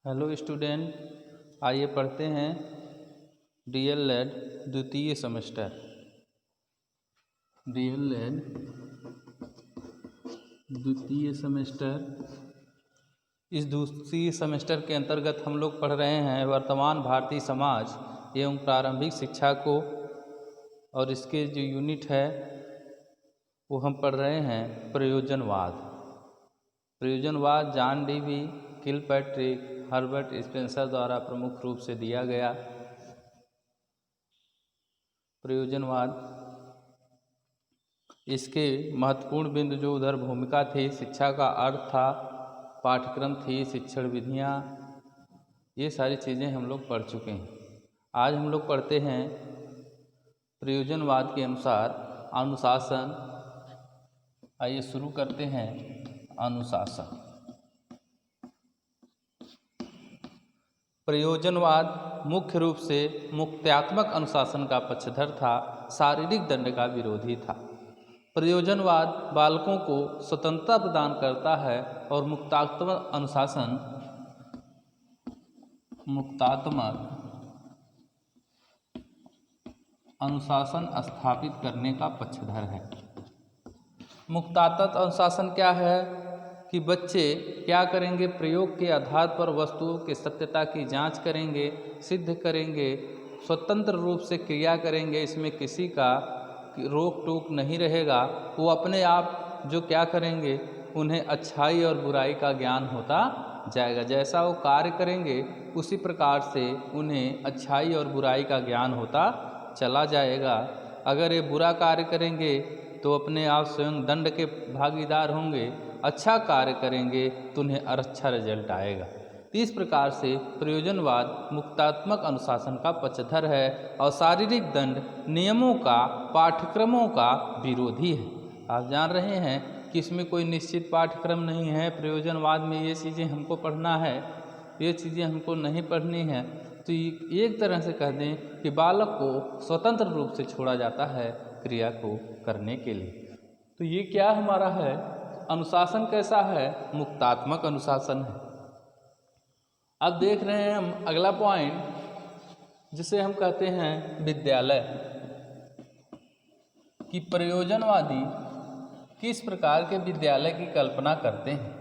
Hello student, आइए पढ़ते हैं डीएलएड द्वितीय सेमेस्टर। डीएलएड द्वितीय सेमेस्टर, इस द्वितीय सेमेस्टर के अंतर्गत हम लोग पढ़ रहे हैं वर्तमान भारतीय समाज एवं प्रारंभिक शिक्षा को, और इसके जो यूनिट है वो हम पढ़ रहे हैं प्रयोजनवाद। प्रयोजनवाद John Dewey Kilpatrick Herbert Spencer द्वारा प्रमुख रूप से दिया गया। प्रयोजनवाद, इसके महत्वपूर्ण बिंदु जो उधर भूमिका थी, शिक्षा का अर्थ था, पाठ्यक्रम थी, शिक्षण विधियाँ, ये सारी चीज़ें हम लोग पढ़ चुके हैं। आज हम लोग पढ़ते हैं प्रयोजनवाद के अनुसार अनुशासन। आइए शुरू करते हैं। अनुशासन। प्रयोजनवाद मुख्य रूप से मुक्त्यात्मक अनुशासन का पक्षधर था, शारीरिक दंड का विरोधी था। प्रयोजनवाद बालकों को स्वतंत्रता प्रदान करता है और मुक्तात्मक अनुशासन स्थापित करने का पक्षधर है। मुक्तात्मक अनुशासन क्या है कि बच्चे क्या करेंगे, प्रयोग के आधार पर वस्तुओं की सत्यता की जांच करेंगे, सिद्ध करेंगे, स्वतंत्र रूप से क्रिया करेंगे, इसमें किसी का रोक टोक नहीं रहेगा। वो अपने आप जो क्या करेंगे, उन्हें अच्छाई और बुराई का ज्ञान होता जाएगा। जैसा वो कार्य करेंगे उसी प्रकार से उन्हें अच्छाई और बुराई का ज्ञान होता चला जाएगा। अगर ये बुरा कार्य करेंगे तो अपने आप स्वयं दंड के भागीदार होंगे, अच्छा कार्य करेंगे तो उन्हें अच्छा रिजल्ट आएगा। इस प्रकार से प्रयोजनवाद मुक्तात्मक अनुशासन का पक्षधर है और शारीरिक दंड नियमों का, पाठ्यक्रमों का विरोधी है। आप जान रहे हैं कि इसमें कोई निश्चित पाठ्यक्रम नहीं है। प्रयोजनवाद में ये चीज़ें हमको पढ़ना है, ये चीज़ें हमको नहीं पढ़नी है। तो एक तरह से कह दें कि बालक को स्वतंत्र रूप से छोड़ा जाता है क्रिया को करने के लिए। तो ये क्या हमारा है, अनुशासन कैसा है, मुक्तात्मक अनुशासन है। अब देख रहे हैं हम अगला पॉइंट, जिसे हम कहते हैं विद्यालय, कि प्रयोजनवादी किस प्रकार के विद्यालय की कल्पना करते हैं।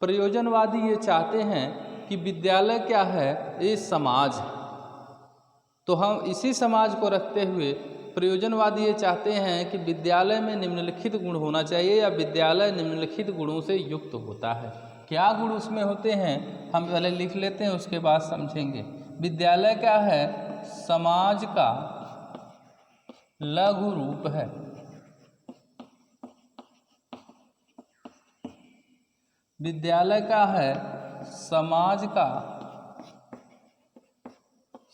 प्रयोजनवादी ये चाहते हैं कि विद्यालय क्या है, ये समाज है। तो हम इसी समाज को रखते हुए प्रयोजनवादी ये चाहते हैं कि विद्यालय में निम्नलिखित गुण होना चाहिए, या विद्यालय निम्नलिखित गुणों से युक्त होता है। क्या गुण उसमें होते हैं हम पहले लिख लेते हैं, उसके बाद समझेंगे। विद्यालय क्या है, समाज का लघु रूप है। विद्यालय क्या है, समाज का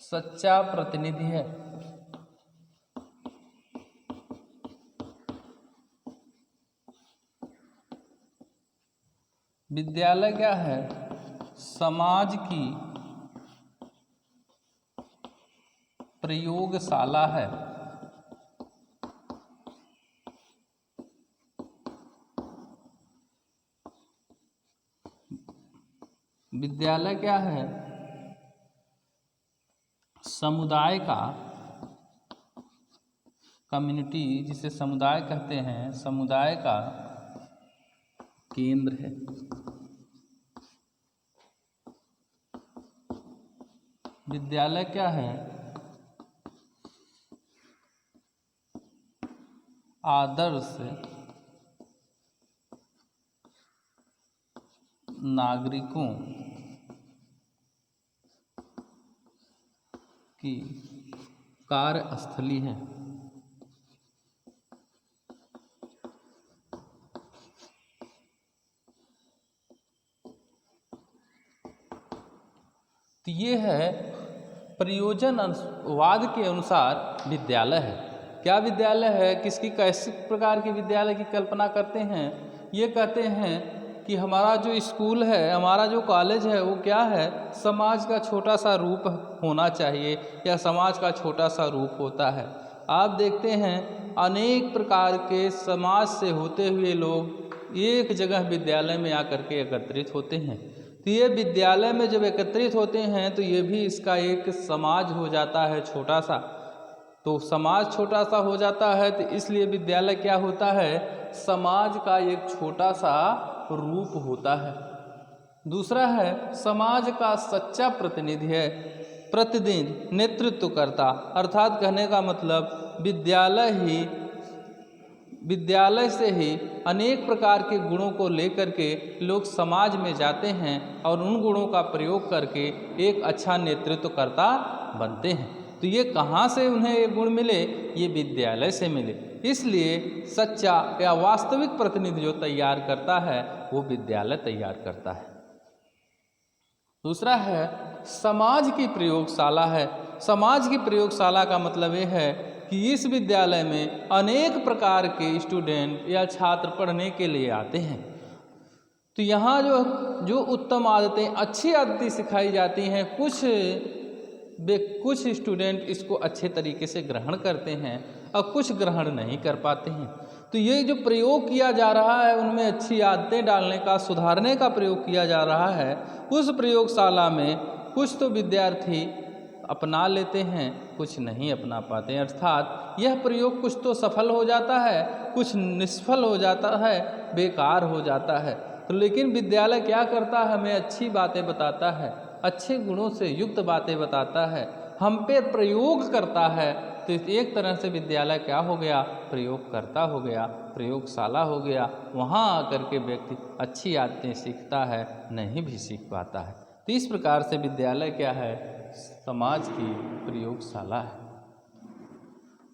सच्चा प्रतिनिधि है। विद्यालय क्या है, समाज की प्रयोगशाला है। विद्यालय क्या है, समुदाय का, कम्युनिटी जिसे समुदाय कहते हैं, समुदाय का केंद्र है। विद्यालय क्या है, आदर्श नागरिकों की कार्यस्थली है। तो ये है प्रयोजनवाद के अनुसार विद्यालय है। क्या विद्यालय है, किसकी कैसे प्रकार के विद्यालय की कल्पना करते हैं, ये कहते हैं कि हमारा जो स्कूल है, हमारा जो कॉलेज है, वो क्या है, समाज का छोटा सा रूप होना चाहिए या समाज का छोटा सा रूप होता है। आप देखते हैं अनेक प्रकार के समाज से होते हुए लोग एक जगह विद्यालय में आकर के एकत्रित होते हैं। तो ये विद्यालय में जब एकत्रित होते हैं तो ये भी इसका एक समाज हो जाता है छोटा सा। तो समाज छोटा सा हो जाता है तो इसलिए विद्यालय क्या होता है, समाज का एक छोटा सा रूप होता है। दूसरा है समाज का सच्चा प्रतिनिधि है, प्रतिनिधि नेतृत्व करता, अर्थात कहने का मतलब विद्यालय से ही अनेक प्रकार के गुणों को लेकर के लोग समाज में जाते हैं और उन गुणों का प्रयोग करके एक अच्छा नेतृत्वकर्ता बनते हैं। तो ये कहाँ से उन्हें ये गुण मिले, ये विद्यालय से मिले। इसलिए सच्चा या वास्तविक प्रतिनिधि जो तैयार करता है वो विद्यालय तैयार करता है। दूसरा है समाज की प्रयोगशाला है। समाज की प्रयोगशाला का मतलब ये है कि इस विद्यालय में अनेक प्रकार के स्टूडेंट या छात्र पढ़ने के लिए आते हैं। तो यहाँ जो उत्तम आदतें, अच्छी आदतें सिखाई जाती हैं, कुछ स्टूडेंट इसको अच्छे तरीके से ग्रहण करते हैं और कुछ ग्रहण नहीं कर पाते हैं। तो ये जो प्रयोग किया जा रहा है उनमें अच्छी आदतें डालने का, सुधारने का प्रयोग किया जा रहा है। उस प्रयोगशाला में कुछ तो विद्यार्थी अपना लेते हैं, कुछ नहीं अपना पाते हैं। अर्थात यह प्रयोग कुछ तो सफल हो जाता है, कुछ निष्फल हो जाता है, बेकार हो जाता है। तो लेकिन विद्यालय क्या करता है, हमें अच्छी बातें बताता है, अच्छे गुणों से युक्त बातें बताता है, हम पे प्रयोग करता है। तो एक तरह से विद्यालय क्या हो गया, प्रयोगकर्ता हो गया, प्रयोगशाला हो गया। वहाँ आकर के व्यक्ति अच्छी आदतें सीखता है, नहीं भी सीख पाता है। तो इस प्रकार से विद्यालय क्या है, समाज की प्रयोगशाला है।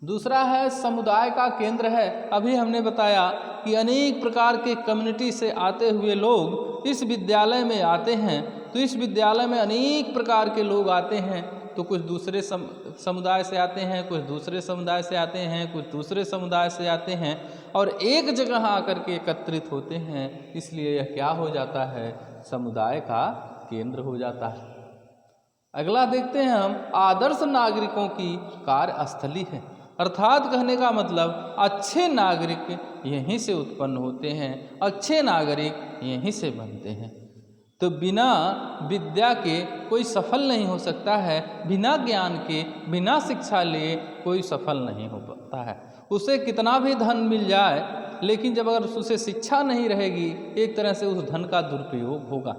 दूसरा है समुदाय का केंद्र है। अभी हमने बताया कि अनेक प्रकार के कम्युनिटी से आते हुए लोग इस विद्यालय में आते हैं। तो इस विद्यालय में अनेक प्रकार के लोग आते हैं। तो कुछ दूसरे समुदाय से आते हैं, कुछ दूसरे समुदाय से आते हैं, कुछ दूसरे समुदाय से आते हैं और एक जगह आकर के एकत्रित होते हैं। इसलिए यह क्या हो जाता है, समुदाय का केंद्र हो जाता है। अगला देखते हैं हम, आदर्श नागरिकों की कार्यस्थली है। अर्थात कहने का मतलब अच्छे नागरिक यहीं से उत्पन्न होते हैं, अच्छे नागरिक यहीं से बनते हैं। तो बिना विद्या के कोई सफल नहीं हो सकता है, बिना ज्ञान के, बिना शिक्षा लिए कोई सफल नहीं हो पाता है। उसे कितना भी धन मिल जाए, लेकिन जब अगर उसे शिक्षा नहीं रहेगी, एक तरह से उस धन का दुरुपयोग होगा।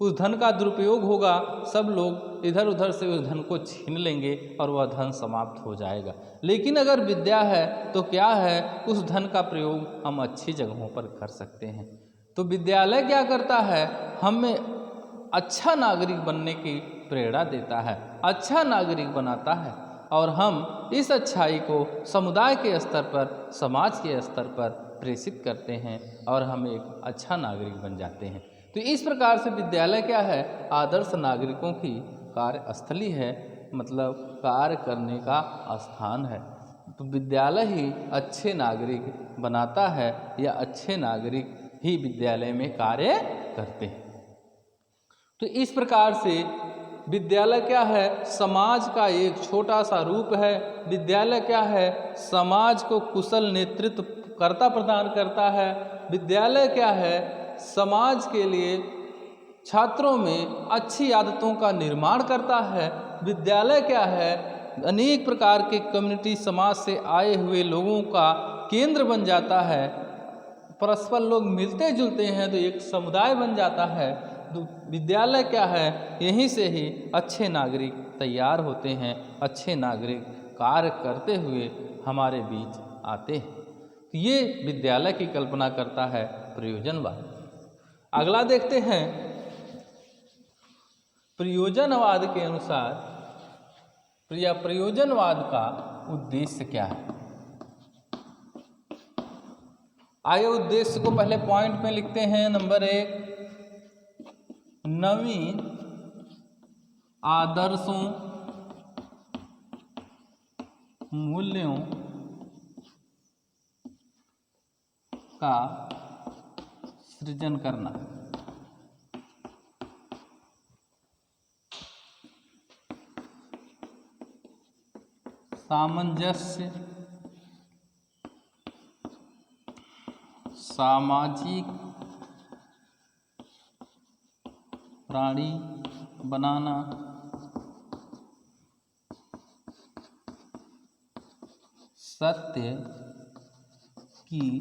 उस धन का दुरुपयोग होगा, सब लोग इधर उधर से उस धन को छीन लेंगे और वह धन समाप्त हो जाएगा। लेकिन अगर विद्या है तो क्या है, उस धन का प्रयोग हम अच्छी जगहों पर कर सकते हैं। तो विद्यालय क्या करता है, हमें अच्छा नागरिक बनने की प्रेरणा देता है, अच्छा नागरिक बनाता है और हम इस अच्छाई को समुदाय के स्तर पर, समाज के स्तर पर प्रेषित करते हैं और हम एक अच्छा नागरिक बन जाते हैं। तो इस प्रकार से विद्यालय क्या है, आदर्श नागरिकों की कार्यस्थली है, मतलब कार्य करने का स्थान है। तो विद्यालय ही अच्छे नागरिक बनाता है या अच्छे नागरिक ही विद्यालय में कार्य करते हैं। तो इस प्रकार से विद्यालय क्या है, समाज का एक छोटा सा रूप है। विद्यालय क्या है, समाज को कुशल नेतृत्व कर्ता प्रदान करता है। विद्यालय क्या है, समाज के लिए छात्रों में अच्छी आदतों का निर्माण करता है। विद्यालय क्या है, अनेक प्रकार के कम्युनिटी समाज से आए हुए लोगों का केंद्र बन जाता है। परस्पर लोग मिलते जुलते हैं तो एक समुदाय बन जाता है। विद्यालय क्या है, यहीं से ही अच्छे नागरिक तैयार होते हैं, अच्छे नागरिक कार्य करते हुए हमारे बीच आते हैं। तो ये विद्यालय की कल्पना करता है प्रयोजनवाद। अगला देखते हैं, प्रयोजनवाद के अनुसार या प्रयोजनवाद का उद्देश्य क्या है। आइए उद्देश्य को पहले पॉइंट में लिखते हैं। नंबर 1, नवीन आदर्शों, मूल्यों का सृजन करना। सामंजस्य, सामाजिक प्राणी बनाना, सत्य की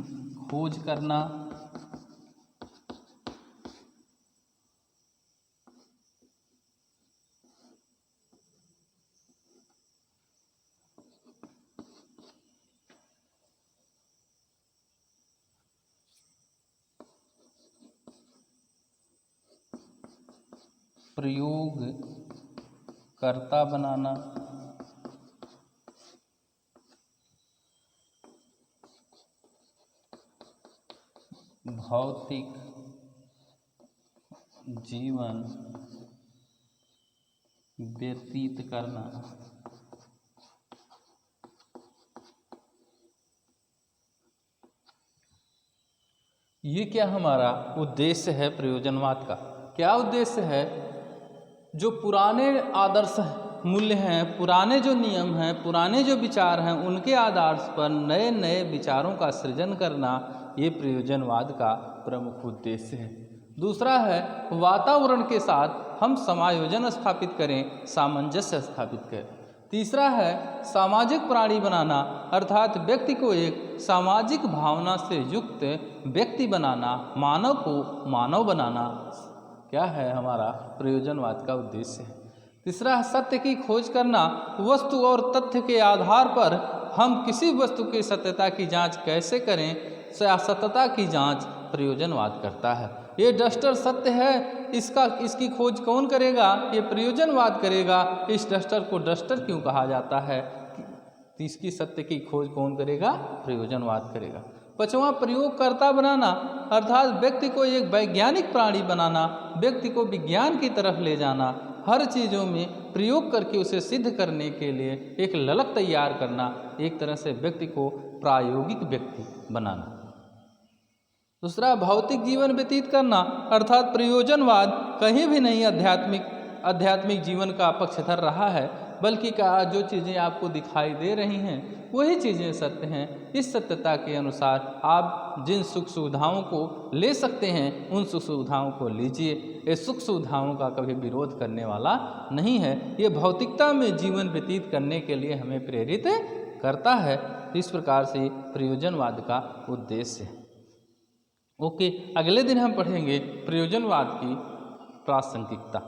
खोज करना, प्रयोग कर्ता बनाना, भौतिक जीवन व्यतीत करना। ये क्या हमारा उद्देश्य है प्रयोजनवाद का। क्या उद्देश्य है? जो पुराने आदर्श मूल्य हैं, पुराने जो नियम हैं, पुराने जो विचार हैं, उनके आधार पर नए नए विचारों का सृजन करना, ये प्रयोजनवाद का प्रमुख उद्देश्य है। दूसरा है वातावरण के साथ हम समायोजन स्थापित करें, सामंजस्य स्थापित करें। तीसरा है सामाजिक प्राणी बनाना, अर्थात व्यक्ति को एक सामाजिक भावना से युक्त व्यक्ति बनाना, मानव को मानव बनाना, क्या है हमारा प्रयोजनवाद का उद्देश्य है। तीसरा है सत्य की खोज करना, वस्तु और तथ्य के आधार पर हम किसी वस्तु की सत्यता की जांच कैसे करें, सत्यता की जांच प्रयोजनवाद करता है। ये डस्टर सत्य है, इसकी खोज कौन करेगा? ये प्रयोजनवाद करेगा। इस डस्टर को डस्टर क्यों कहा जाता है? इसकी सत्य की खोज कौन करेगा? प्रयोजनवाद करेगा। पांचवा प्रयोगकर्ता बनाना, अर्थात व्यक्ति को एक वैज्ञानिक प्राणी बनाना, व्यक्ति को विज्ञान की तरफ ले जाना, हर चीज़ों में प्रयोग करके उसे सिद्ध करने के लिए एक ललक तैयार करना, एक तरह से व्यक्ति को प्रायोगिक व्यक्ति बनाना। दूसरा भौतिक जीवन व्यतीत करना, अर्थात प्रयोजनवाद कहीं भी नहीं आध्यात्मिक जीवन का पक्षधर रहा है, बल्कि जो चीज़ें आपको दिखाई दे रही हैं वही चीज़ें सत्य हैं। इस सत्यता के अनुसार आप जिन सुख सुविधाओं को ले सकते हैं उन सुख सुविधाओं को लीजिए। ये सुख सुविधाओं का कभी विरोध करने वाला नहीं है। ये भौतिकता में जीवन व्यतीत करने के लिए हमें प्रेरित करता है। इस प्रकार से प्रयोजनवाद का उद्देश्य है। ओके, अगले दिन हम पढ़ेंगे प्रयोजनवाद की प्रासंगिकता।